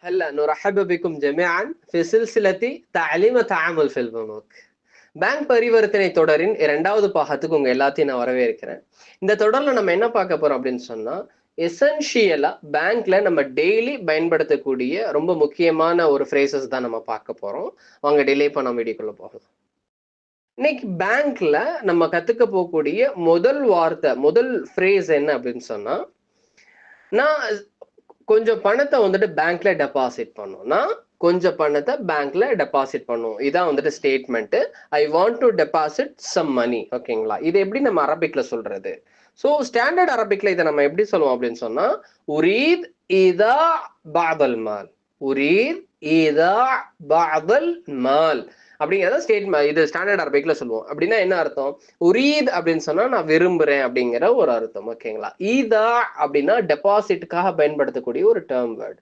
هلا نرحب بكم جميعا في سلسلة تعليم التعامل في البنوك. Bank பரிவர்த்தனை தொடரின் இரண்டாவது பாகத்துக்கு உங்க எல்லாத்தையும் நான் வரவேற்கிறேன். இந்த தொடர்ல நம்ம என்ன பார்க்க போறோம் அப்படின்னு சொன்னா, எசென்ஷியலா பேங்க்ல நம்ம டெய்லி பயன்படுத்தக்கூடிய ரொம்ப முக்கியமான ஒரு ஃப்ரேசஸ் தான் நம்ம பார்க்க போறோம். வாங்க டிலே பண்ணாம வீடியோக்குள்ள போகலாம். இன்னைக்கு பேங்க்ல நம்ம கத்துக்க போகக்கூடிய முதல் வார்த்தை, முதல் ஃப்ரேஸ் என்ன அப்படின்னு சொன்னா, நான் கொஞ்சம் பணத்தை வந்துட்டு பேங்க்ல டெபாசிட் பண்ணும். நான் கொஞ்சம் பணத்தை பேங்க்ல டெபாசிட் பண்ணும். இதான் வந்துட்டு statement. I want to deposit some money. ஓகேங்களா? இது எப்படி நம்ம அரபிக்ல சொல்றது? ஸோ ஸ்டாண்டர்ட் அரபிக்ல இதை நம்ம எப்படி சொல்லுவோம் அப்படின்னு சொன்னா, உரீத் இதா பாதல் மால். உரீத் இதா பாதல் மால் அப்படிங்கிறத ஸ்டேட்மெண்ட், இது ஸ்டாண்டர்ட் அரபிக்ல சொல்லுவோம். அப்படின்னா என்ன அர்த்தம்? உரீத் அப்படின்னு சொன்னா நான் விரும்புறேன் அப்படிங்கிற ஒரு அர்த்தம். ஓகேங்களா? ஈதா அப்படின்னா டெபாசிட்டுக்காக பயன்படுத்தக்கூடிய ஒரு டேர்ம் வேர்ட்.